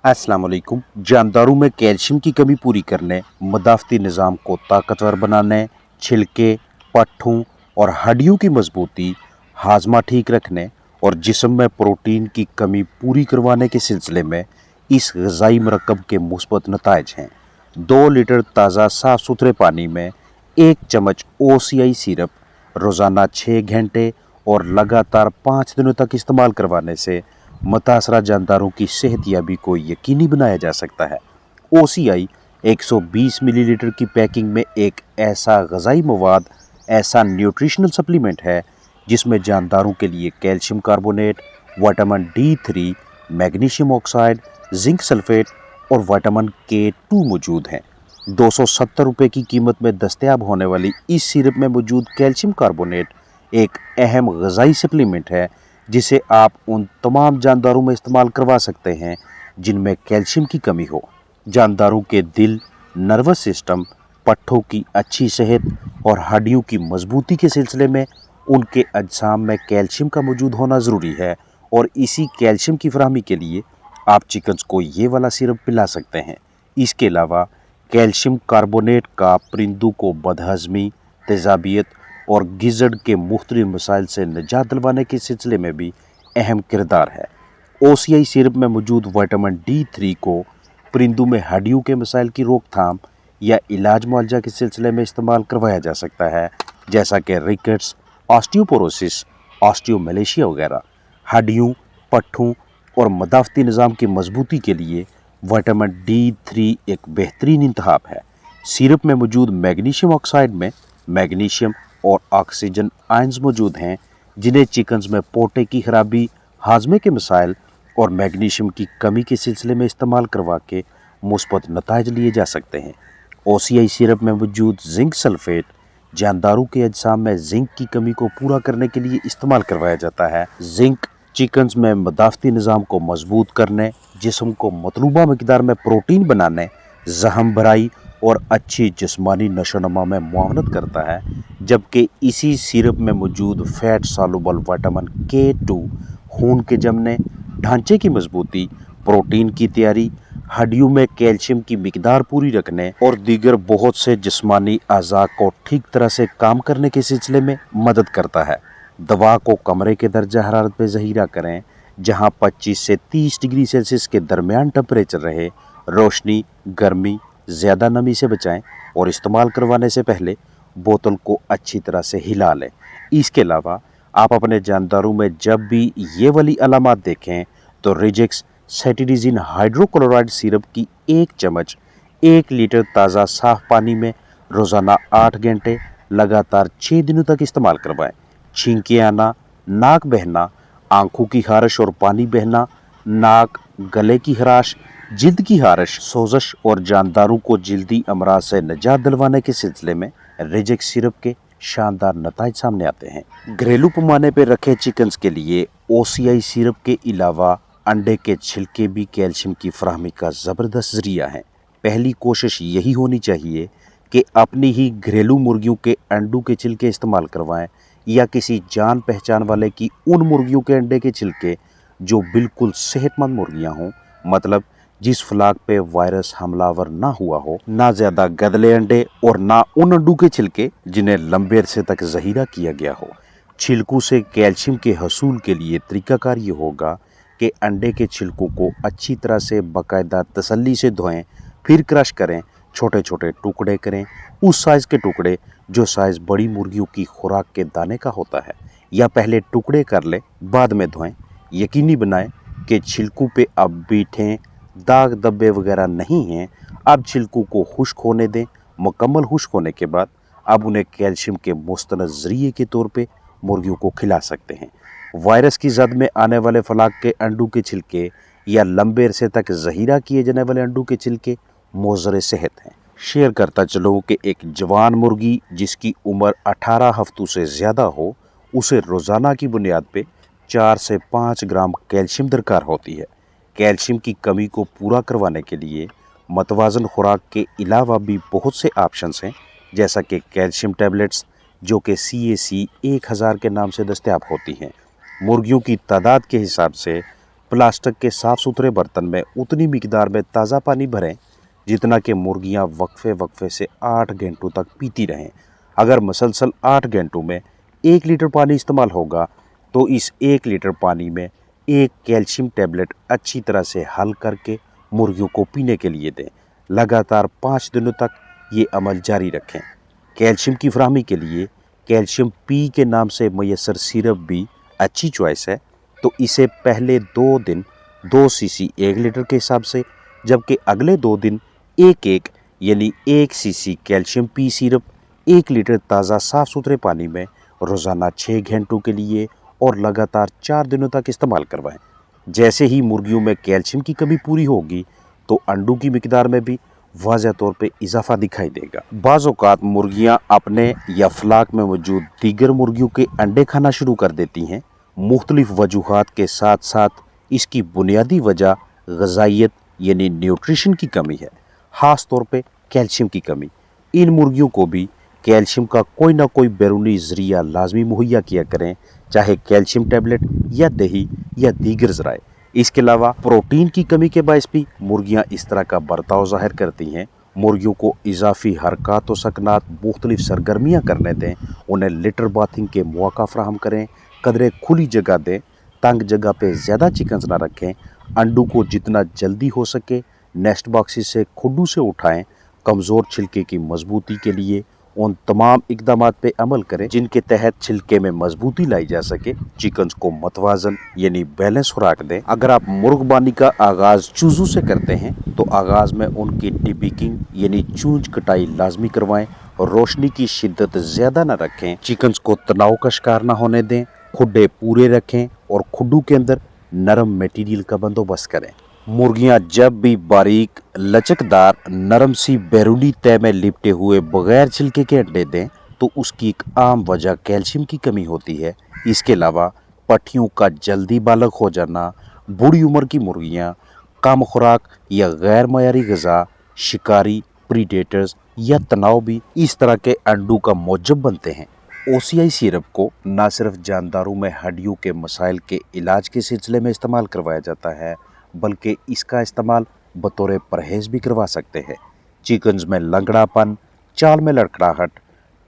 अस्सलाम वालेकुम। जानदारों में कैल्शियम की कमी पूरी करने, मदाफ़ती निज़ाम को ताकतवर बनाने, छिलके, पट्ठों और हड्डियों की मजबूती, हाजमा ठीक रखने और जिस्म में प्रोटीन की कमी पूरी करवाने के सिलसिले में इस ग़िज़ाई मरकब के मुस्बत नताइज हैं। 2 लीटर ताज़ा साफ़ सुथरे पानी में 1 चम्मच OCI सिरप रोज़ाना 6 घंटे और लगातार 5 दिनों तक इस्तेमाल करवाने से मुतासरा जानदारों की सेहतयाबी को यकीनी बनाया जा सकता है। OCI 120 मिलीलीटर की पैकिंग में एक ऐसा ग़िज़ाई मवाद, ऐसा न्यूट्रिशनल सप्लीमेंट है जिसमें जानदारों के लिए calcium carbonate, vitamin D3, magnesium oxide, zinc sulphate और विटामिन K2 मौजूद हैं। 270 रुपये की कीमत में दस्तयाब होने वाली इस सिरप में मौजूद कैल्शियम कार्बोनेट एक अहम ग़िज़ाई सप्लीमेंट है जिसे आप उन तमाम जानदारों में इस्तेमाल करवा सकते हैं जिनमें कैल्शियम की कमी हो। जानदारों के दिल, नर्वस सिस्टम, पट्ठों की अच्छी सेहत और हड्डियों की मजबूती के सिलसिले में उनके अज्साम में कैल्शियम का मौजूद होना ज़रूरी है और इसी कैल्शियम की फराहमी के लिए आप चिकन्स को ये वाला सिरप पिला सकते हैं। इसके अलावा कैल्शियम कार्बोनेट का परिंदों को बदहज़मी, तेज़ाबियत और गिज़ड़ के मुख्तलिफ मसाइल से निजात दिलवाने के सिलसिले में भी अहम किरदार है। OCI सिरप में मौजूद विटामिन D3 को परिंदों में हड्डियों के मसाइल की रोकथाम या इलाज मुआवजा के सिलसिले में इस्तेमाल करवाया जा सकता है, जैसा कि रिकेट्स, ऑस्टियोपोरोसिस, ऑस्टियोमलेशिया वगैरह। हड्डियों, पट्ठों और मदाफ़ती निज़ाम की मजबूती के लिए विटामिन D3 एक बेहतरीन इंतखाब है। सिरप में मौजूद मैग्नीशियम ऑक्साइड में मैग्नीशियम और ऑक्सीजन आयंस मौजूद हैं जिन्हें चिकन्स में पोटे की खराबी, हाजमे के मसाइल और मैग्नीशियम की कमी के सिलसिले में इस्तेमाल करवा के मुस्बत नताइज लिए जा सकते हैं। OCI सिरप में मौजूद जिंक सल्फेट जानदारों के अज्साम में जिंक की कमी को पूरा करने के लिए इस्तेमाल करवाया जाता है। जिंक चिकन्स में मदाफ़ती निज़ाम को मजबूत करने, जिस्म को मतलूबा मकदार में प्रोटीन बनाने, ज़हम भराई और अच्छी जिस्मानी नशोनुमा में मुआवनत करता है, जबकि इसी सिरप में मौजूद फैट सॉल्युबल विटामिन K2 खून के जमने, ढांचे की मजबूती, प्रोटीन की तैयारी, हड्डियों में कैल्शियम की मिकदार पूरी रखने और दीगर बहुत से जिस्मानी अज़ा को ठीक तरह से काम करने के सिलसिले में मदद करता है। दवा को कमरे के दर्जा हरारत पर ज़हीरा करें जहां 25 से 30 डिग्री सेल्सियस के दरमियान टेम्परेचर रहे। रोशनी, गर्मी, ज़्यादा नमी से बचाएं और इस्तेमाल करवाने से पहले बोतल को अच्छी तरह से हिला लें। इसके अलावा आप अपने जानदारों में जब भी ये वाली अलामात देखें तो रिजेक्स सेटिडिज़िन हाइड्रोक्लोराइड सिरप की 1 चम्मच 1 लीटर ताज़ा साफ़ पानी में रोज़ाना 8 घंटे लगातार 6 दिनों तक इस्तेमाल करवाएं। छींकें आना, नाक बहना, आंखों की खारिश और पानी बहना, नाक, गले की खराश, जिल्द की खारिश, सोजश और जानदारों को जिल्दी अमराज से निजात दिलवाने के सिलसिले में रिजेक्स सिरप के शानदार नताइज सामने आते हैं। घरेलू पैमाने पर रखे चिकन्स के लिए OCI सिरप के अलावा अंडे के छिलके भी कैल्शियम की फराहमी का ज़बरदस्त ज़रिया हैं। पहली कोशिश यही होनी चाहिए कि अपनी ही घरेलू मुर्गियों के अंडों के छिलके इस्तेमाल करवाएं या किसी जान पहचान वाले की उन मुर्गियों के अंडे के छिलके जो बिल्कुल सेहतमंद मुर्गियां हों, मतलब जिस फ्लाक पे वायरस हमलावर ना हुआ हो, ना ज़्यादा गदले अंडे और ना उन अंडों के छिलके जिन्हें लंबे अरसे तक ज़हीरा किया गया हो। छिलकों से कैल्शियम के हसूल के लिए तरीकाकार ये होगा कि अंडे के छिलकों को अच्छी तरह से बाकायदा तसल्ली से धोएं, फिर क्रश करें, छोटे छोटे टुकड़े करें, उस साइज़ के टुकड़े जो साइज़ बड़ी मुर्गियों की खुराक के दाने का होता है, या पहले टुकड़े कर लें बाद में धोएं। यकीनी बनाएं कि छिलकों पे अब बीठें, दाग धब्बे वगैरह नहीं हैं। अब छिलकों को खुश्क होने दें। मुकम्मल खुश्क होने के बाद अब उन्हें कैल्शियम के मुस्तनद ज़रिए के तौर पे मुर्गियों को खिला सकते हैं। वायरस की जद में आने वाले फलाक के अंडों के छिलके या लंबे अरसे तक ज़हीरा किए जाने वाले अंडों के छिलके मोज़र सेहत हैं। शेयर करता चलो कि एक जवान मुर्गी जिसकी उम्र 18 हफ्तों से ज़्यादा हो, उसे रोज़ाना की बुनियाद पे 4 से 5 ग्राम कैल्शियम दरकार होती है। कैल्शियम की कमी को पूरा करवाने के लिए मतवाज़न खुराक के अलावा भी बहुत से ऑप्शंस हैं, जैसा कि कैल्शियम टैबलेट्स जो कि CAC 1000 के नाम से दस्तयाब होती हैं। मुर्गियों की तादाद के हिसाब से प्लास्टिक के साफ सुथरे बर्तन में उतनी मिकदार में ताज़ा पानी भरें जितना कि मुर्गियां वक्फे वक्फे से 8 घंटों तक पीती रहें। अगर मुसलसल 8 घंटों में 1 लीटर पानी इस्तेमाल होगा तो इस 1 लीटर पानी में एक कैल्शियम टैबलेट अच्छी तरह से हल करके मुर्गियों को पीने के लिए दें। लगातार 5 दिनों तक ये अमल जारी रखें। कैल्शियम की फराहमी के लिए कैल्शियम पी के नाम से मैसर सिरप भी अच्छी चॉइस है। तो इसे पहले 2 दिन 2 सीसी 1 लीटर के हिसाब से, जबकि अगले 2 दिन 1-1 यानी 1 CC calcium P syrup 1 litre ताज़ा साफ़ सुथरे पानी में रोज़ाना 6 घंटों के लिए और लगातार 4 दिनों तक इस्तेमाल करवाएं। जैसे ही मुर्गियों में कैल्शियम की कमी पूरी होगी तो अंडों की मिकदार में भी वाज़ह तौर पे इजाफा दिखाई देगा। बाज़ औक़ात मुर्गियाँ अपने या फ्लाक में मौजूद दीगर मुर्गियों के अंडे खाना शुरू कर देती हैं। मुख्तलिफ वजूहात के साथ साथ इसकी बुनियादी वजह ग़िज़ाइयत यानी न्यूट्रिशन की कमी है, ख़ास तौर पे कैल्शियम की कमी। इन मुर्गियों को भी कैल्शियम का कोई ना कोई बैरूनी ज़रिया लाजमी मुहैया किया करें, चाहे कैल्शियम टैबलेट या दही या दीगर ज़राए। इसके अलावा प्रोटीन की कमी के बायस भी मुर्गियाँ इस तरह का बर्ताव ज़ाहिर करती हैं। मुर्गियों को इजाफी हरकत व सकनात मुख्तलिफ सरगर्मियाँ करने दें, उन्हें लिटर बाथिंग के मौका फराहम करें, कदरे खुली जगह दें, तंग जगह पे ज़्यादा चिकन्स ना रखें, अंडों को जितना जल्दी हो सके नेस्ट बॉक्सेस से खुड्डू से उठाएं। कमज़ोर छिलके की मजबूती के लिए उन तमाम इकदामात पे अमल करें जिनके तहत छिलके में मजबूती लाई जा सके। चिकन्स को मतवाजन यानी बैलेंस खुराक दें। अगर आप मुर्गबानी का आगाज़ चूज़ों से करते हैं तो आगाज़ में उनकी डिपिकिंग यानी चूंज कटाई लाजमी करवाएं और रोशनी की शिद्दत ज़्यादा न रखें। चिकन्स को तनाव का शिकार न होने दें, खुड्डे पूरे रखें और खुड्डू के अंदर नरम मटेरियल का बंदोबस्त करें। मुर्गियां जब भी बारीक लचकदार नरम सी बैरूनी तय में लिपटे हुए बगैर छिलके के अंडे दें तो उसकी एक आम वजह कैल्शियम की कमी होती है। इसके अलावा पट्टियों का जल्दी बालग हो जाना, बूढ़ी उम्र की मुर्गियां, कम खुराक या गैर मयारी ग़िज़ा, शिकारी प्रीडेटर्स या तनाव भी इस तरह के अंडों का मौजब बनते हैं। ओसीआई सिरप को न सिर्फ जानदारों में हड्डियों के मसाइल के इलाज के सिलसिले में इस्तेमाल करवाया जाता है, बल्कि इसका इस्तेमाल बतौर परहेज़ भी करवा सकते हैं। चिकन्स में लंगड़ापन, चाल में लड़खड़ाहट,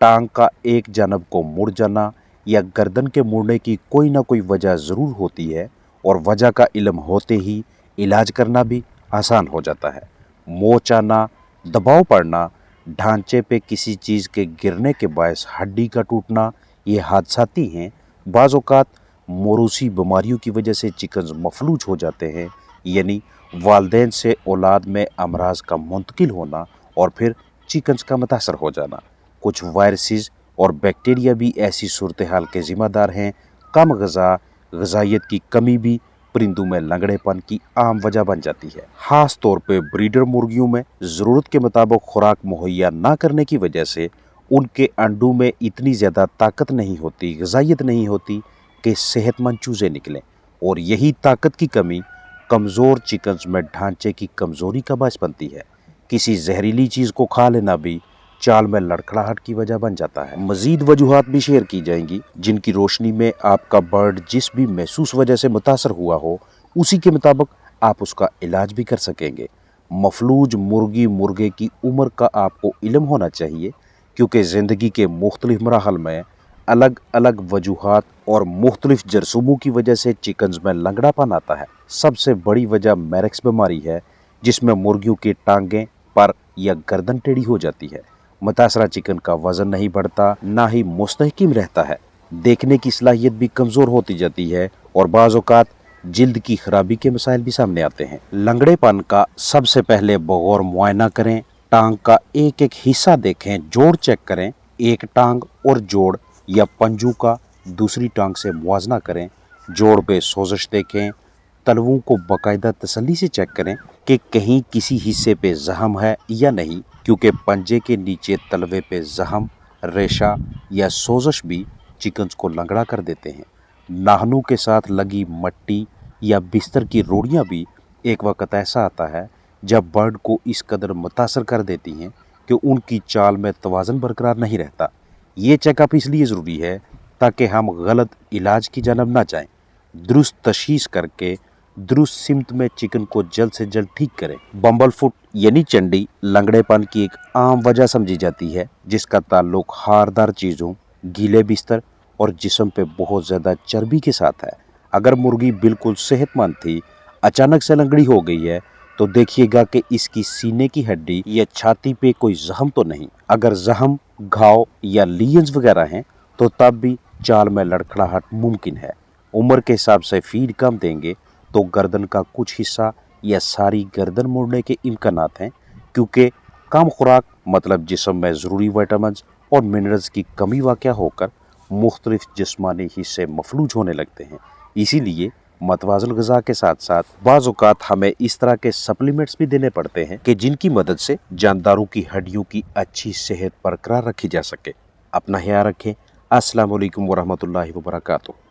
टांग का एक जानब को मुड़ जाना या गर्दन के मुड़ने की कोई ना कोई वजह ज़रूर होती है और वजह का इल्म होते ही इलाज करना भी आसान हो जाता है। मोच आना, दबाव पड़ना, ढांचे पे किसी चीज़ के गिरने के बायस हड्डी का टूटना, ये हादसाती हैं। बाज़ औक़ात मोरूसी बीमारियों की वजह से चिकन्स मफलूज हो जाते हैं, यानी वालदैन से औलाद में अमराज का मुंतकिल होना और फिर चिकन्स का मुतासर हो जाना। कुछ वायरसेस और बैक्टीरिया भी ऐसी सूरत हाल के ज़िम्मेदार हैं। कम ग़िज़ाइयत की कमी भी परिंदों में लंगड़ेपन की आम वजह बन जाती है। ख़ास तौर पे ब्रीडर मुर्गियों में ज़रूरत के मुताबिक खुराक मुहैया ना करने की वजह से उनके अंडों में इतनी ज़्यादा ताकत नहीं होती, ग़िज़ाइयत नहीं होती कि सेहतमंद चूज़े निकलें, और यही ताकत की कमी कमज़ोर चिकन्स में ढांचे की कमज़ोरी का बायस बनती है। किसी जहरीली चीज़ को खा लेना भी चाल में लड़खड़ाहट की वजह बन जाता है। मज़ीद वजूहात भी शेयर की जाएंगी जिनकी रोशनी में आपका बर्ड जिस भी महसूस वजह से मुतासर हुआ हो उसी के मुताबिक आप उसका इलाज भी कर सकेंगे। मफलूज मुर्गी मुर्गे की उम्र का आपको इल्म होना चाहिए, क्योंकि ज़िंदगी के मुख्तलिफ मराहल में अलग अलग वजूहात और मुख्तलिफ जरसूमों की वजह से चिकन्स में लंगड़ापन आता है। सबसे बड़ी वजह मैरेक्स बीमारी है, जिसमें मुर्गियों की टांगें, पर या गर्दन टेढ़ी हो जाती है। मुतासरा चिकन का वज़न नहीं बढ़ता, ना ही मुस्तहकिम रहता है, देखने की सलाहियत भी कमज़ोर होती जाती है और बाज़ औक़ात जिल्द की खराबी के मसाइल भी सामने आते हैं। लंगड़ेपन का सबसे पहले बगौर मुआयना करें, टांग का एक एक हिस्सा देखें, जोड़ चेक करें, एक टांग और जोड़ या पंजों का दूसरी टांग से मुआजना करें, जोड़ पे सोजिश देखें, तलवों को बाकायदा तसल्ली से चेक करें कि कहीं किसी हिस्से पे ज़ख्म है या नहीं, क्योंकि पंजे के नीचे तलवे पे ज़ख्म, रेशा या सोजिश भी चिकन्स को लंगड़ा कर देते हैं। नाखूनों के साथ लगी मट्टी या बिस्तर की रोड़ियाँ भी एक वक्त ऐसा आता है जब बर्ड को इस कदर मुतासर कर देती हैं कि उनकी चाल में तवाज़न बरकरार नहीं रहता। ये चेकअप इसलिए ज़रूरी है ताकि हम गलत इलाज की जानब ना जाएं। दुरुस्त तशख़ीस करके दुरुस्त सिमत में चिकन को जल्द से जल्द ठीक करें। बम्बल फुट यानी चंडी लंगड़ेपन की एक आम वजह समझी जाती है, जिसका ताल्लुक हारदार चीज़ों, गीले बिस्तर और जिस्म पे बहुत ज़्यादा चर्बी के साथ है। अगर मुर्गी बिल्कुल सेहतमंद थी, अचानक से लंगड़ी हो गई है, तो देखिएगा कि इसकी सीने की हड्डी या छाती पे कोई जख्म तो नहीं। अगर जख्म, घाव या लीजन्स वगैरह हैं, तो तब भी चाल में लड़खड़ाहट मुमकिन है। उम्र के हिसाब से फीड कम देंगे तो गर्दन का कुछ हिस्सा या सारी गर्दन मुड़ने के इम्कानात हैं, क्योंकि कम खुराक मतलब जिस्म में ज़रूरी विटामिन और मिनरल्स की कमी वाक़या होकर मुख्तलिफ जिस्मानी हिस्से मफलूज होने लगते हैं। इसीलिए मतवाज़न ग़िज़ा के साथ साथ बाज़ औक़ात हमें इस तरह के सप्लीमेंट्स भी देने पड़ते हैं कि जिनकी मदद से जानदारों की हड्डियों की अच्छी सेहत बरकरार रखी जा सके। अपना ख्याल रखें। अस्सलाम वालेकुम वरहमतुल्लाहि वबरकातुहू।